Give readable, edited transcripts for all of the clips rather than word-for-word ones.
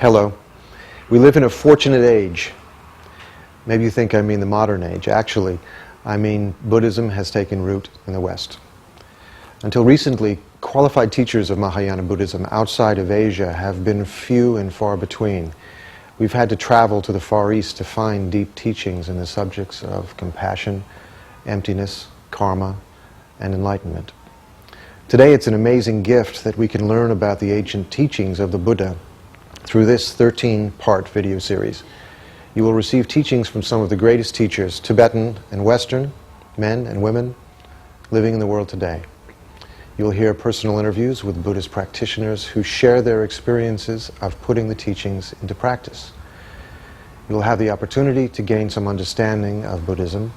Hello. We live in a fortunate age. Maybe you think I mean the modern age. Actually, I mean Buddhism has taken root in the West. Until recently, qualified teachers of Mahayana Buddhism outside of Asia have been few and far between. We've had to travel to the Far East to find deep teachings in the subjects of compassion, emptiness, karma, and enlightenment. Today it's an amazing gift that we can learn about the ancient teachings of the Buddha through this 13-part video series. You will receive teachings from some of the greatest teachers, Tibetan and Western, men and women, living in the world today. You will hear personal interviews with Buddhist practitioners who share their experiences of putting the teachings into practice. You will have the opportunity to gain some understanding of Buddhism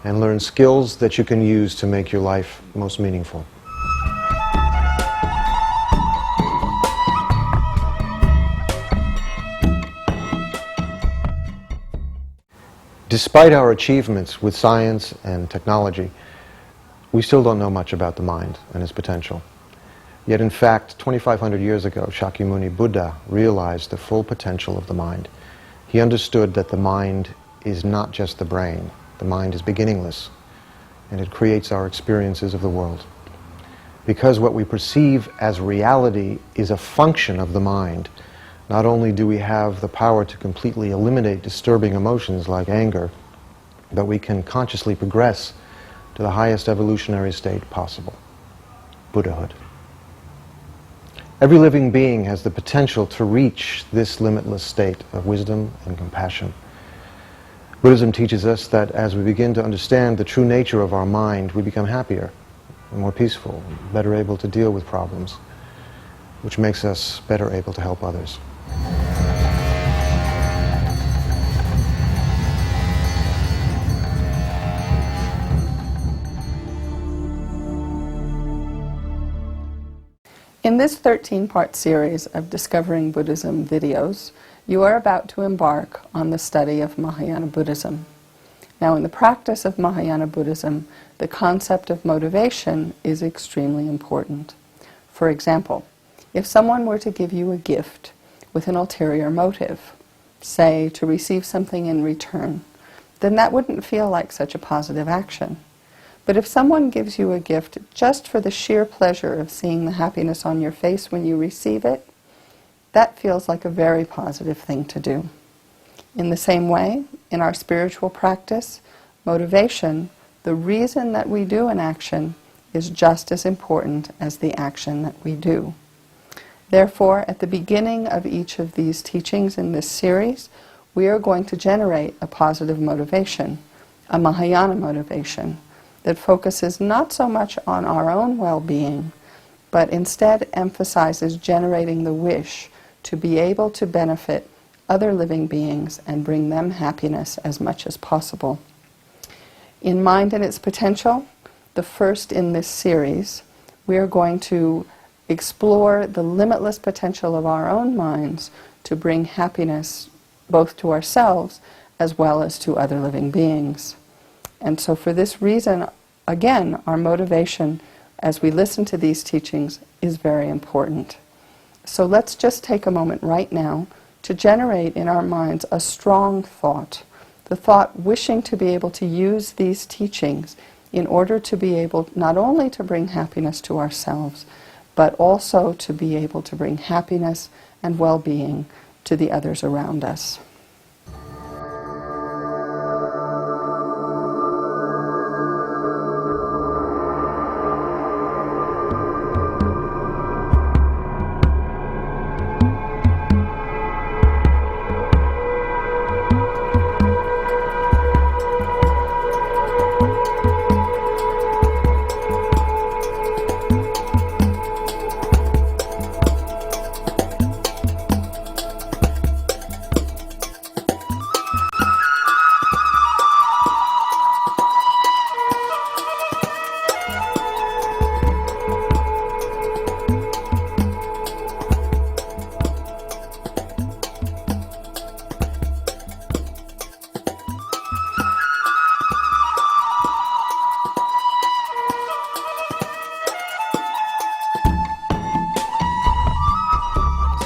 and learn skills that you can use to make your life most meaningful. Despite our achievements with science and technology, we still don't know much about the mind and its potential. Yet in fact, 2,500 years ago, Shakyamuni Buddha realized the full potential of the mind. He understood that the mind is not just the brain. The mind is beginningless, and it creates our experiences of the world. Because what we perceive as reality is a function of the mind, not only do we have the power to completely eliminate disturbing emotions like anger, but we can consciously progress to the highest evolutionary state possible, Buddhahood. Every living being has the potential to reach this limitless state of wisdom and compassion. Buddhism teaches us that as we begin to understand the true nature of our mind, we become happier, more peaceful, better able to deal with problems, which makes us better able to help others. In this 13-part series of Discovering Buddhism videos, you are about to embark on the study of Mahayana Buddhism. Now, in the practice of Mahayana Buddhism, the concept of motivation is extremely important. For example, if someone were to give you a gift with an ulterior motive, say to receive something in return, then that wouldn't feel like such a positive action. But if someone gives you a gift just for the sheer pleasure of seeing the happiness on your face when you receive it, that feels like a very positive thing to do. In the same way, in our spiritual practice, motivation, the reason that we do an action, is just as important as the action that we do. Therefore, at the beginning of each of these teachings in this series, we are going to generate a positive motivation, a Mahayana motivation, that focuses not so much on our own well-being, but instead emphasizes generating the wish to be able to benefit other living beings and bring them happiness as much as possible. In Mind and Its Potential, the first in this series, we are going to explore the limitless potential of our own minds to bring happiness both to ourselves as well as to other living beings. And so for this reason, again, our motivation as we listen to these teachings is very important. So let's just take a moment right now to generate in our minds a strong thought, the thought wishing to be able to use these teachings in order to be able not only to bring happiness to ourselves, but also to be able to bring happiness and well-being to the others around us.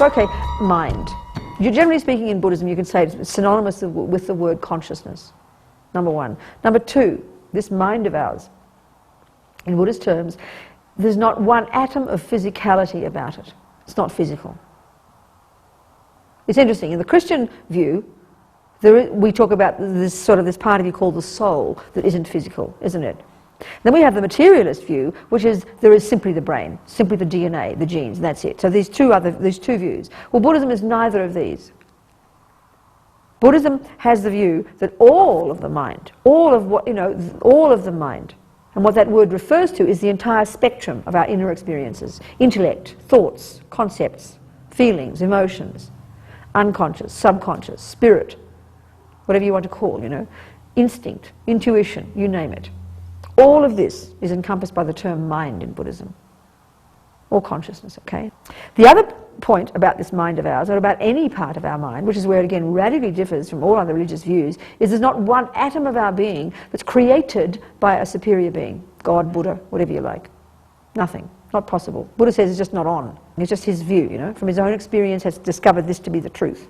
So, okay, mind. Generally speaking, in Buddhism, you can say it's synonymous with the word consciousness, number one. Number two, this mind of ours, in Buddhist terms, there's not one atom of physicality about it. It's not physical. It's interesting. In the Christian view, we talk about this part of you called the soul that isn't physical, isn't it? Then we have the materialist view, which is there is simply the brain, simply the DNA, the genes, and that's it. So these two views. Well, Buddhism is neither of these. Buddhism has the view that all of the mind, all of the mind, and what that word refers to is the entire spectrum of our inner experiences: intellect, thoughts, concepts, feelings, emotions, unconscious, subconscious, spirit, whatever you want to call, instinct, intuition, you name it. All of this is encompassed by the term mind in Buddhism, or consciousness, okay? The other point about this mind of ours, or about any part of our mind, which is where it again radically differs from all other religious views, is there's not one atom of our being that's created by a superior being, God, Buddha, whatever you like. Nothing. Not possible. Buddha says it's just not on. It's just his view, from his own experience has discovered this to be the truth.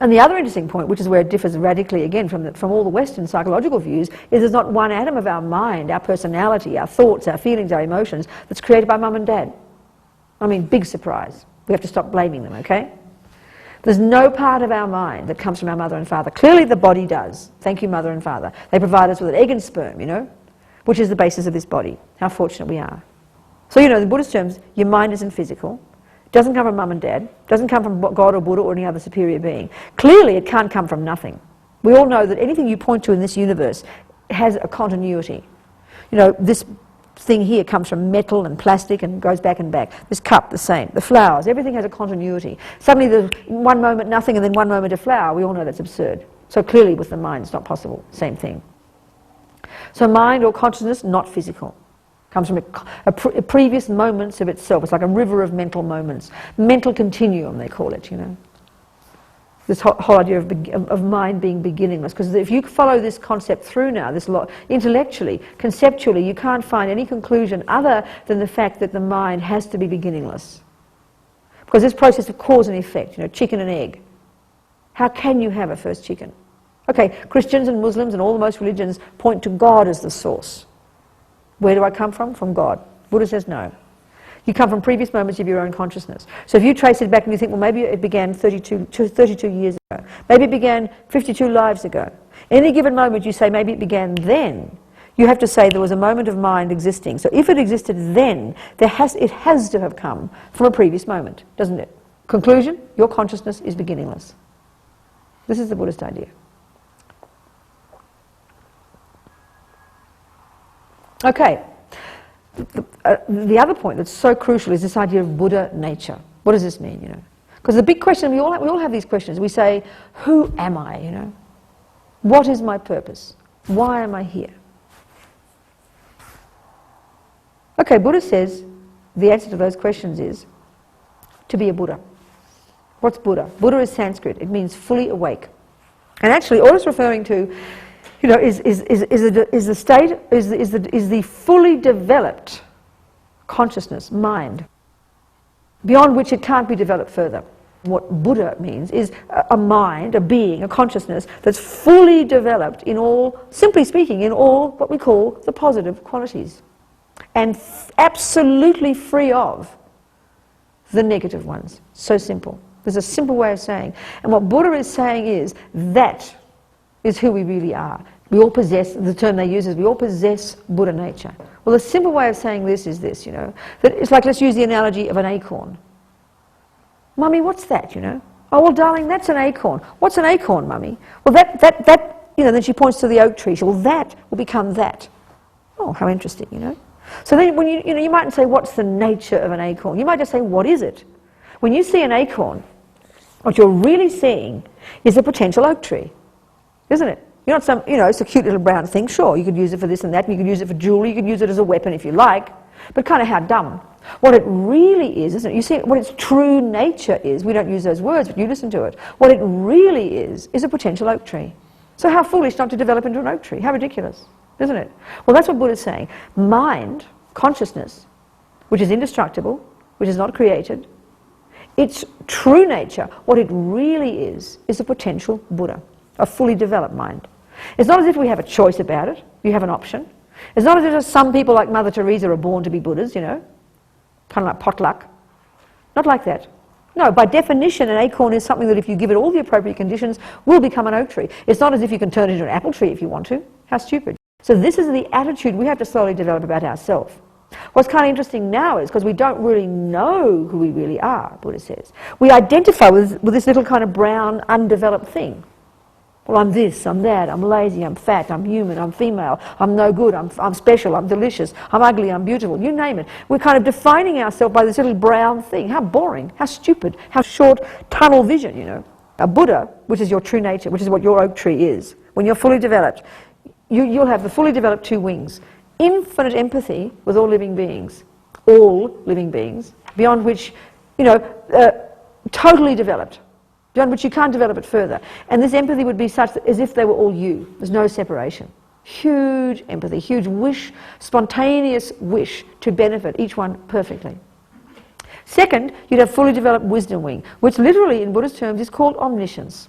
And the other interesting point, which is where it differs radically again from all the Western psychological views, is there's not one atom of our mind, our personality, our thoughts, our feelings, our emotions, that's created by mum and dad. I mean, big surprise. We have to stop blaming them, okay? There's no part of our mind that comes from our mother and father. Clearly the body does. Thank you, mother and father. They provide us with an egg and sperm, which is the basis of this body. How fortunate we are. So, in Buddhist terms, your mind isn't physical. Doesn't come from mum and dad, doesn't come from God or Buddha or any other superior being. Clearly it can't come from nothing. We all know that anything you point to in this universe has a continuity. This thing here comes from metal and plastic and goes back and back. This cup, the same. The flowers, everything has a continuity. Suddenly there's one moment nothing and then one moment a flower. We all know that's absurd. So clearly with the mind it's not possible. Same thing. So mind or consciousness, not physical. Comes from previous moments of itself. It's like a river of mental moments. Mental continuum, they call it, This whole idea of mind being beginningless. Because if you follow this concept through now, intellectually, conceptually, you can't find any conclusion other than the fact that the mind has to be beginningless. Because this process of cause and effect, chicken and egg. How can you have a first chicken? Okay, Christians and Muslims and all the most religions point to God as the source. Where do I come from? From God. Buddha says no. You come from previous moments of your own consciousness. So if you trace it back and you think, well, maybe it began 32 years ago. Maybe it began 52 lives ago. Any given moment you say maybe it began then. You have to say there was a moment of mind existing. So if it existed then, it has to have come from a previous moment, doesn't it? Conclusion, your consciousness is beginningless. This is the Buddhist idea. Okay, the other point that's so crucial is this idea of Buddha nature. What does this mean, Because the big question, we all have these questions. We say, who am I, What is my purpose? Why am I here? Okay, Buddha says the answer to those questions is to be a Buddha. What's Buddha? Buddha is Sanskrit. It means fully awake. And actually, all it's referring to is the fully developed consciousness, mind, beyond which it can't be developed further. What Buddha means is a mind, a being, a consciousness that's fully developed in all, simply speaking, in all what we call the positive qualities, and absolutely free of the negative ones. So simple. There's a simple way of saying. And what Buddha is saying is that is who we really are. We all possess, the term they use is we all possess Buddha nature. Well, the simple way of saying this is this, that it's like, let's use the analogy of an acorn. Mummy, what's that, Oh, well, darling, that's an acorn. What's an acorn, Mummy? Well, that then she points to the oak tree. Well, that will become that. Oh, how interesting, So then when you mightn't say, what's the nature of an acorn? You might just say, what is it? When you see an acorn, what you're really seeing is a potential oak tree, isn't it? You're not it's a cute little brown thing. Sure, you could use it for this and that, and you could use it for jewelry, you could use it as a weapon if you like, but kind of how dumb. What it really is, isn't it? You see, what its true nature is, we don't use those words, but you listen to it. What it really is a potential oak tree. So how foolish not to develop into an oak tree. How ridiculous, isn't it? Well, that's what Buddha's saying. Mind, consciousness, which is indestructible, which is not created, its true nature, what it really is a potential Buddha, a fully developed mind. It's not as if we have a choice about it, you have an option. It's not as if some people like Mother Teresa are born to be Buddhas, you know, kind of like potluck. Not like that. No, by definition, an acorn is something that if you give it all the appropriate conditions, will become an oak tree. It's not as if you can turn it into an apple tree if you want to. How stupid. So this is the attitude we have to slowly develop about ourselves. What's kind of interesting now is, because we don't really know who we really are, Buddha says, we identify with this little kind of brown, undeveloped thing. Well, I'm this, I'm that, I'm lazy, I'm fat, I'm human, I'm female, I'm no good, I'm special, I'm delicious, I'm ugly, I'm beautiful, you name it. We're kind of defining ourselves by this little brown thing. How boring, how stupid, how short tunnel vision, you know. A Buddha, which is your true nature, which is what your oak tree is, when you're fully developed, you'll have the fully developed two wings. Infinite empathy with all living beings, beyond which, you know, totally developed. Beyond which you can't develop it further. And this empathy would be such that as if they were all you. There's no separation. Huge empathy, huge wish, spontaneous wish to benefit each one perfectly. Second, you'd have fully developed wisdom wing, which literally in Buddhist terms is called omniscience.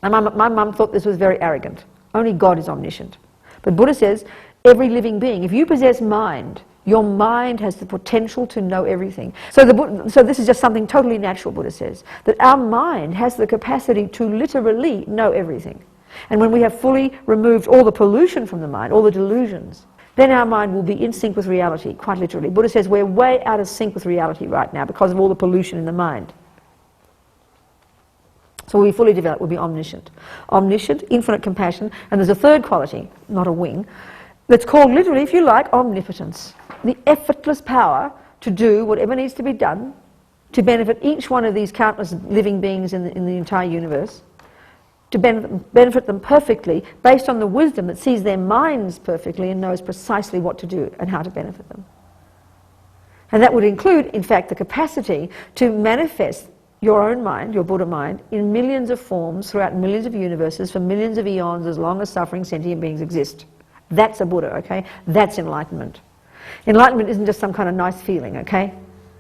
And my mum thought this was very arrogant. Only God is omniscient. But Buddha says every living being, if you possess mind, your mind has the potential to know everything. So this is just something totally natural, Buddha says, that our mind has the capacity to literally know everything. And when we have fully removed all the pollution from the mind, all the delusions, then our mind will be in sync with reality, quite literally. Buddha says we're way out of sync with reality right now because of all the pollution in the mind. So we'll be fully developed, we'll be omniscient. Omniscient, infinite compassion, and there's a third quality, not a wing, that's called literally, if you like, omnipotence. The effortless power to do whatever needs to be done to benefit each one of these countless living beings in the entire universe, to benefit them perfectly based on the wisdom that sees their minds perfectly and knows precisely what to do and how to benefit them. And that would include, in fact, the capacity to manifest your own mind, your Buddha mind, in millions of forms throughout millions of universes for millions of eons as long as suffering sentient beings exist. That's a Buddha, okay? That's enlightenment. Enlightenment isn't just some kind of nice feeling, okay?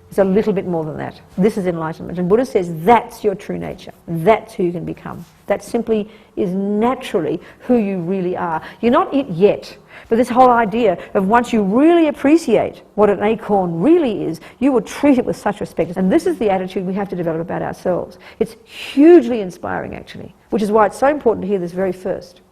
It's a little bit more than that. This is enlightenment. And Buddha says that's your true nature. That's who you can become. That simply is naturally who you really are. You're not it yet, but this whole idea of once you really appreciate what an acorn really is, you will treat it with such respect. And this is the attitude we have to develop about ourselves. It's hugely inspiring, actually, which is why it's so important to hear this very first.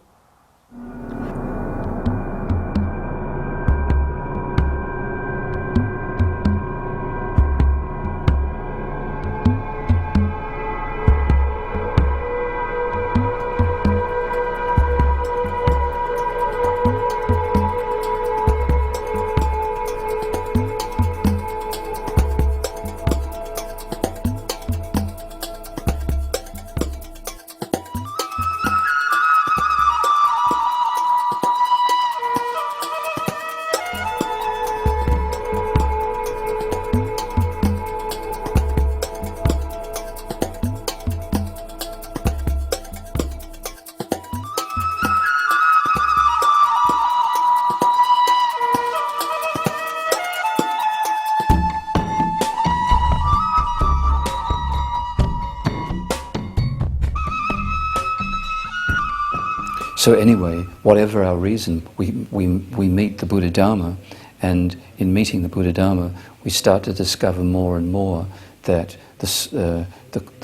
So anyway, whatever our reason, we meet the Buddha Dharma, and in meeting the Buddha Dharma, we start to discover more and more that the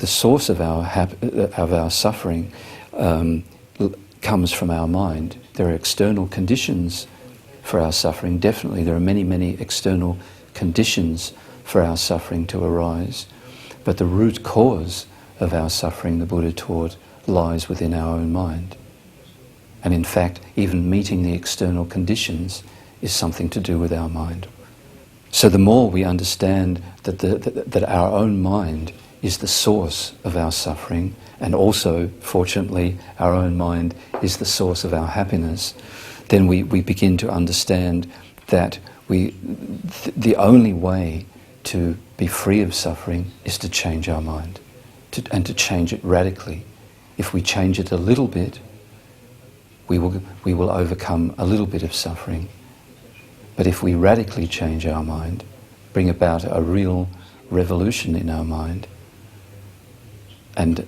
source of our suffering comes from our mind. There are external conditions for our suffering. Definitely, there are many, many external conditions for our suffering to arise. But the root cause of our suffering, the Buddha taught, lies within our own mind. And in fact, even meeting the external conditions is something to do with our mind. So the more we understand that our own mind is the source of our suffering, and also, fortunately, our own mind is the source of our happiness, then we begin to understand that the only way to be free of suffering is to change our mind, and to change it radically. If we change it a little bit, we will overcome a little bit of suffering. But if we radically change our mind, bring about a real revolution in our mind and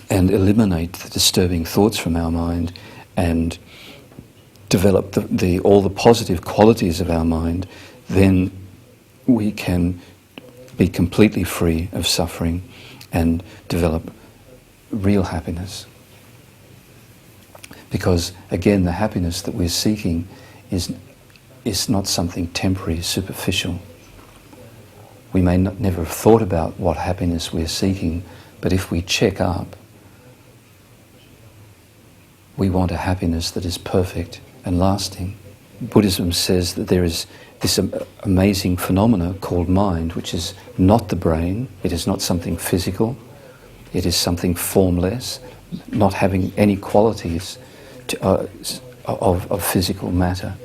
eliminate the disturbing thoughts from our mind and develop all the positive qualities of our mind, then we can be completely free of suffering and develop real happiness. Because again, the happiness that we're seeking is not something temporary, superficial. We may never have thought about what happiness we're seeking, but if we check up, we want a happiness that is perfect and lasting. Buddhism says that there is this amazing phenomena called mind, which is not the brain, it is not something physical, it is something formless, not having any qualities of physical matter.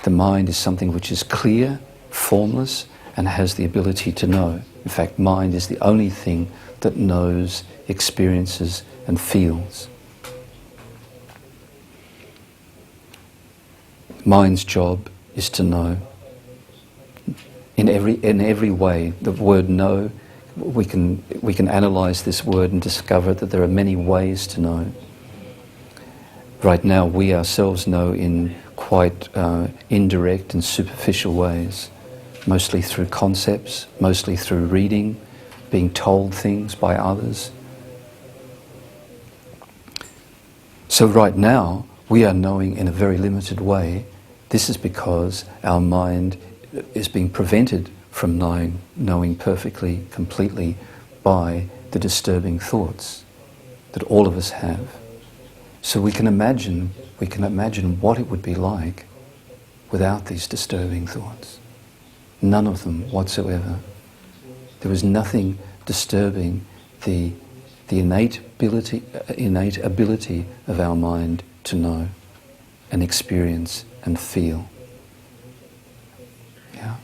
The mind is something which is clear, formless, and has the ability to know. In fact, mind is the only thing that knows, experiences, and feels. Mind's job is to know. In every way, the word know, we can analyze this word and discover that there are many ways to know. Right now, we ourselves know in quite indirect and superficial ways, mostly through concepts, mostly through reading, being told things by others. So right now, we are knowing in a very limited way. This is because our mind is being prevented from knowing perfectly, completely by the disturbing thoughts that all of us have. So we can imagine what it would be like without these disturbing thoughts. None of them whatsoever. There was nothing disturbing the innate ability of our mind to know and experience and feel. Yeah.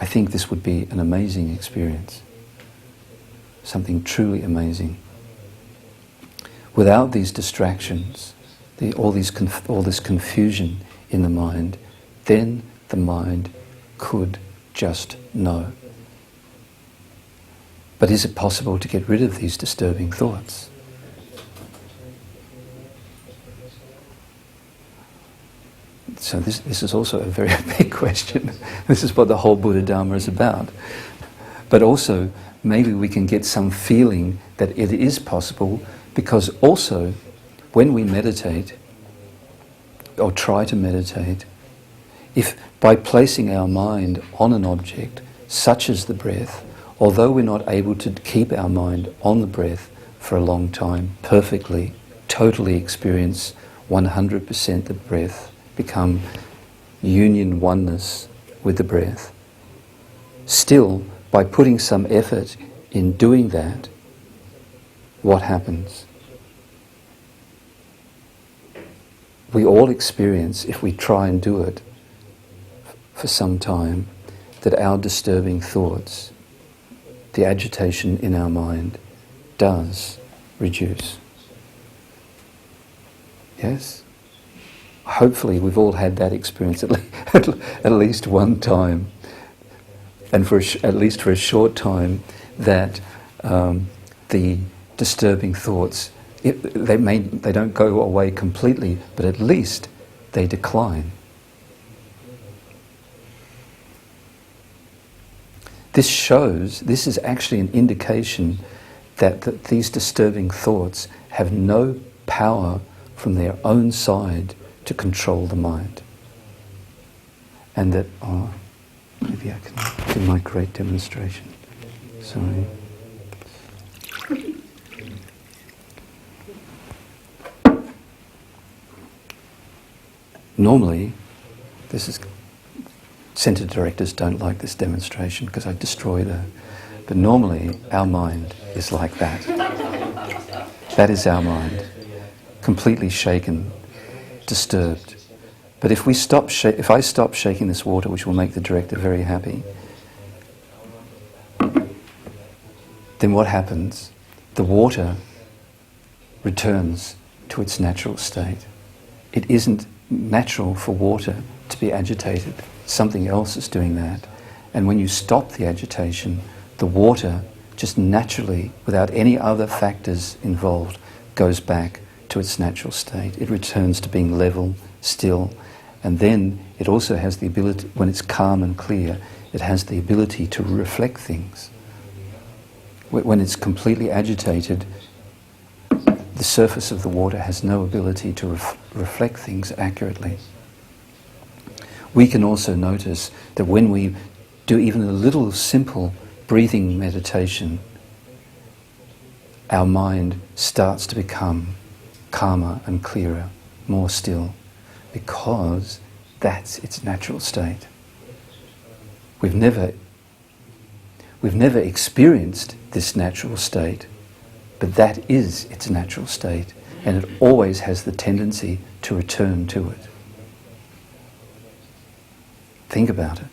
I think this would be an amazing experience. Something truly amazing. Without these distractions, all this confusion in the mind, then the mind could just know. But is it possible to get rid of these disturbing thoughts? So this is also a very big question. This is what the whole Buddha Dharma is about. But also, maybe we can get some feeling that it is possible, because also, when we meditate, or try to meditate, if by placing our mind on an object, such as the breath, although we're not able to keep our mind on the breath for a long time, perfectly, totally experience 100% the breath, become union oneness with the breath, still, by putting some effort in doing that, what happens? We all experience, if we try and do it for some time, that our disturbing thoughts, the agitation in our mind, does reduce. Yes? Hopefully we've all had that experience at least one time, and at least for a short time, that the disturbing thoughts, they don't go away completely, but at least they decline. This is actually an indication that these disturbing thoughts have no power from their own side to control the mind. And that, maybe I can do my great demonstration. Sorry. Normally, centre directors don't like this demonstration because I destroy them. But normally, our mind is like that. That is our mind, completely shaken, disturbed. But if I stop shaking this water, which will make the director very happy, then what happens? The water returns to its natural state. It isn't natural for water to be agitated. Something else is doing that. And when you stop the agitation, the water just naturally, without any other factors involved, goes back to its natural state. It returns to being level, still, and then it also has the ability, when it's calm and clear, it has the ability to reflect things. When it's completely agitated, the surface of the water has no ability to reflect things accurately. We can also notice that when we do even a little simple breathing meditation, our mind starts to become calmer and clearer, more still, because that's its natural state. We've never experienced this natural state, but that is its natural state, and it always has the tendency to return to it. Think about it.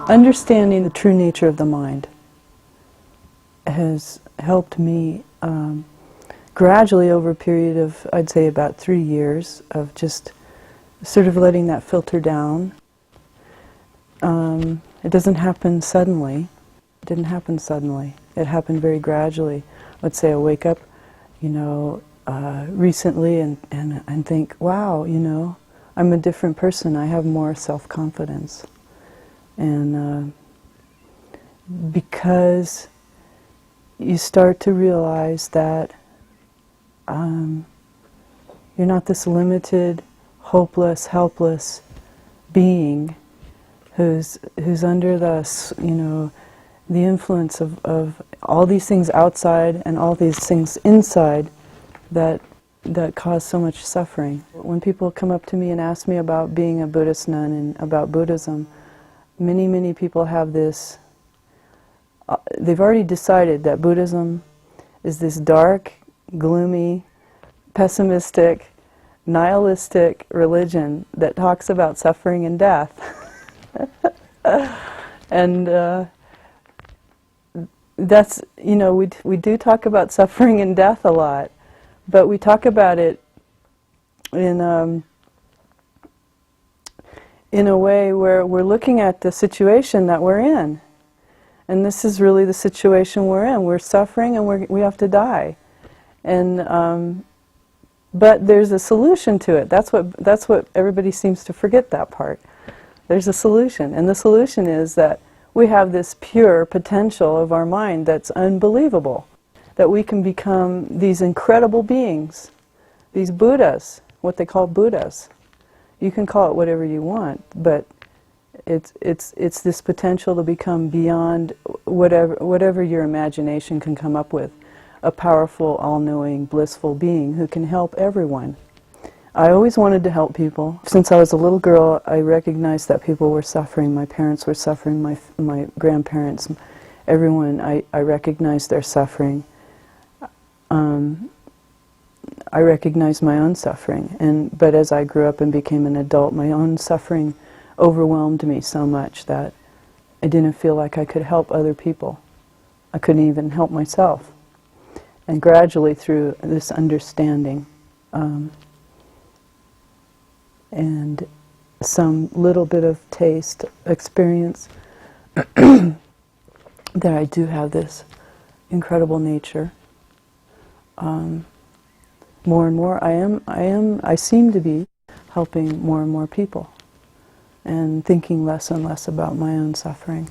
Understanding the true nature of the mind has helped me gradually over a period of, I'd say, about 3 years of just sort of letting that filter down. It doesn't happen suddenly. It didn't happen suddenly. It happened very gradually. Let's say I wake up, recently and think, wow, I'm a different person. I have more self-confidence. And because you start to realize that you're not this limited, hopeless, helpless being who's under the influence of all these things outside and all these things inside that cause so much suffering. When people come up to me and ask me about being a Buddhist nun and about Buddhism, many people have this, they've already decided that Buddhism is this dark, gloomy, pessimistic, nihilistic religion that talks about suffering and death. And that's, we do talk about suffering and death a lot, but we talk about it in a way where we're looking at the situation that we're in. And this is really the situation we're in. We're suffering and we have to die. And but there's a solution to it. That's what everybody seems to forget, that part. There's a solution, and the solution is that we have this pure potential of our mind that's unbelievable, that we can become these incredible beings, these Buddhas, what they call Buddhas. You can call it whatever you want, but it's this potential to become beyond whatever your imagination can come up with, a powerful, all-knowing, blissful being who can help everyone. I always wanted to help people. Since I was a little girl, I recognized that people were suffering. My parents were suffering, my grandparents, everyone. I recognized their suffering. I recognized my own suffering, but as I grew up and became an adult, my own suffering overwhelmed me so much that I didn't feel like I could help other people. I couldn't even help myself. And gradually, through this understanding and some little bit of taste, experience, that I do have this incredible nature. More and more, I seem to be helping more and more people and thinking less and less about my own suffering.